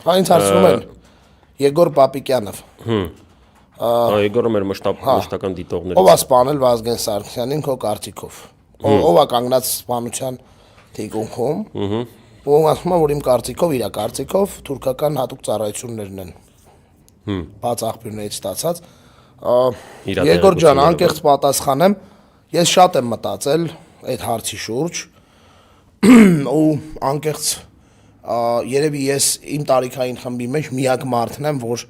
Ինձ հարցնում են Եգոր Պապիկյանով։ Եգորը մեր մշտական դիտողներից։ Ով է սպանել Վազգեն Սարգսյանին քո կարծիքով։ Ով է կանգնած սպանության թիկունքում։ Ու ասում եմ, որ իմ կարծիքով, իր կարծիքով թուրքական հատուկ ծառայություններն են։ Բաց աղբյուրներից ստացած։ Եգոր ջան, անկեղծ պատասխանեմ, ես շատ եմ մտածել այդ հարցի շուրջ ու անկեղծ երևի ես իմ տարիքային խմբի մեջ միակ մարդն եմ, որ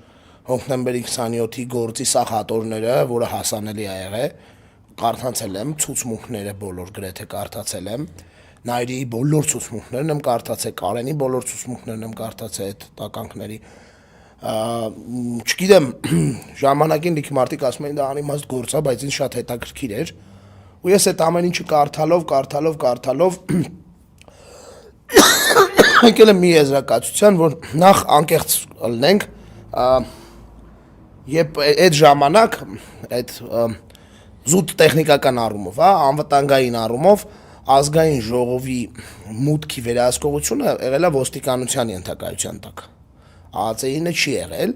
հոկտեմբերի 27-ի գործի սաղ հատորները, որը հասանելի է եղել, կարդացել եմ, ցուցմունքները բոլոր գրեթե կարդացել եմ, Նայիրի բոլոր ցուցմունքներն եմ կարդացել, Կարենի բոլոր ցուցմունքներն եմ կարդացել այդ տականքների։ Չգիտեմ, ժամանակին լիք մարդիկ ասում էին դա անիմաստ գործ է, բայց ինձ շատ հետաքրքիր էր։ Ու ես այդ ամեն ինչը կարդալով եկել եմ մի եզրակացության, որ նախ անկեղծ լինենք, երբ այդ ժամանակ, այդ զուտ տեխնիկական առումով, անվտանգային առումով, ազգային ժողովի մուտքի վերահսկողությունը եղել է ոստիկանության ենթակայության տակ։ ԱԱԾ-ինը չի եղել,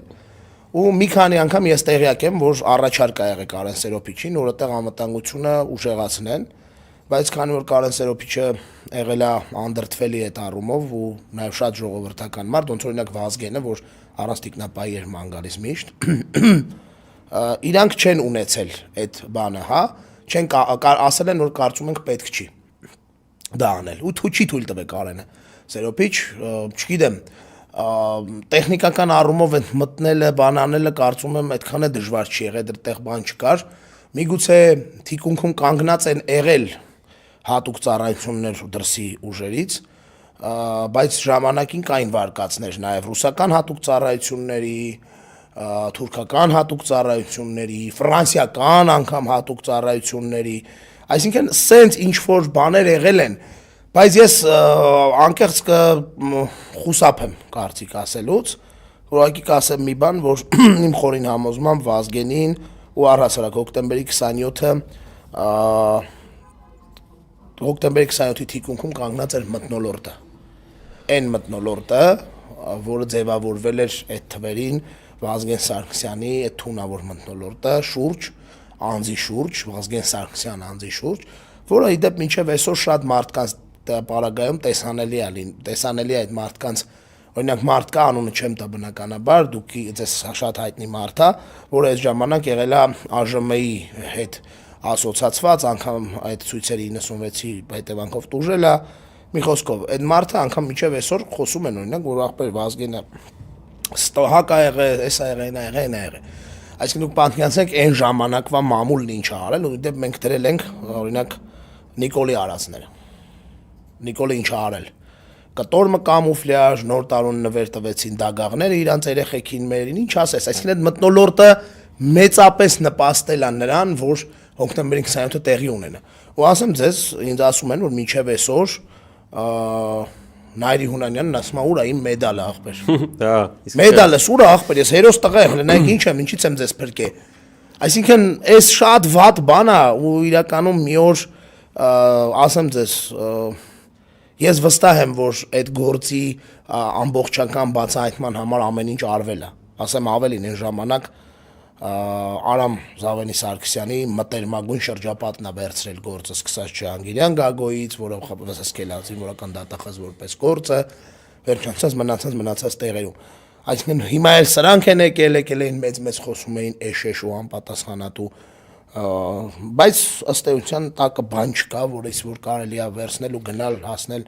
ու մի քանի անգամ ես տեղյակ եմ, որ առաջարկ ա եղել Կարեն Սերոփիչին, որ այդտեղ անվտանգությունը ուժեղացնեն, բայց քանի որ Կարեն Սերոփիչը եղել է անդրդվելի այդ առումով ու նաև շատ ժողովրդական մարդ, ոնց օրինակ Վազգենը, որ առանց տիկնապայի էր ման գալիս միշտ, իրանք չեն ունեցել այդ բանը, չեն ասել են, որ կարծում ենք պետք չի դա անել, ու չի թույլ տվել Կարենը Սերոփիչ, չգիտեմ, տեխնիկական առումով այդ մտնելը, բան անելը կարծում եմ այդքան է դժվար չի եղել, դեռ բան չկար, միգուցե թիկունքում կանգնած են եղել հատուկ ծառայություններ դրսի ուժերից, բայց ժամանակին կային վարկածներ նաև ռուսական հատուկ ծառայությունների, թուրքական հատուկ ծառայությունների, ֆրանսիական անգամ հատուկ ծառայությունների, այսինքն սենց ինչ-որ բաներ եղել են, բայց ես անկեղծ կխուսափեմ կարծիք ասելուց, որակի կասեմ մի բան, որ իմ խորին համոզմամբ Վազգենին ու առհասարակ հոկտեմբերի 27-ի թիկունքում կանգնած էր մթնոլորտը, այն մթնոլորտը, որը ձևավորվել էր այդ թվերին Վազգեն Սարգսյանի այդ թունավոր մթնոլորտը անձի շուրջ, Վազգեն Սարգսյան անձի շուրջ, որը իդեպ մինչև այսօր շատ մարդկանց պարագայում տեսանելի է այդ մարդկանց, օրինակ մարդ կա, անունը չեմ տա բնականաբար, դուք ձեզ շատ հայտնի մարդ է, որ այդ ժամանակ եղել է ԱԺՄ-ի հետ ասոցացված, անգամ այդ ցույցերի 96-ի հետևանքով տուժել է, մի խոսքով, այդ մարդը անգամ մինչև այսօր խոսում են, օրինակ, որ ախպեր Վազգենը ստոհակ ա եղել, էս ա եղել, այն ա եղել, այսինքն դուք պատկերացնեք այն ժամանակվա մամուլն ինչ ա արել, ու դեպ մենք դրել ենք, օրինակ, Նիկոլի արածները, Նիկոլը ինչ ա արել, կտորմը կամուֆլյաժ, նոր տարուն նվեր տվեցին դագաղները իրանց երեխեքին մերին, ինչ ասես, այսինքն այդ մթնոլորտը մեծապես նպաստել է նրան, որ հոկտեմբերի 27-ը տեղի ունենա, ու ասեմ ձեզ, ինձ ասում են, որ մինչև այսօր Նայիրի Հունանյանն ասում է, ուր է իմ մեդալը ախպեր, մեդալս ուր է ախպեր, ես հերոս տղա եմ, նայեք ինչ եմ, ինչից եմ ձեզ փրկե, այսինքն այս շատ վատ բան է, ու իրականում մի օր ասեմ ձեզ, ես վստահ եմ, որ այդ գործի ամբողջական բացահայտման համար ամեն ինչ արվել է, ասեմ ավելին այն ժամանակ Արամ Զավենի Սարգսյանի մտերմագույն շրջապատն է վերցրել գործը, սկսած Ջհանգիրյան Գագոյից, որը սկսել է զինվորական դատախազ որպես գործը, վերջացած մնացած տեղերում, այսինքն հիմա էլ սրանք են եկել էին մեծ խոսում էին էշեշ ու անպատասխանատու, բայց ըստ էության տակը բան չկա, որ կարելի է վերցնել ու գնալ հասնել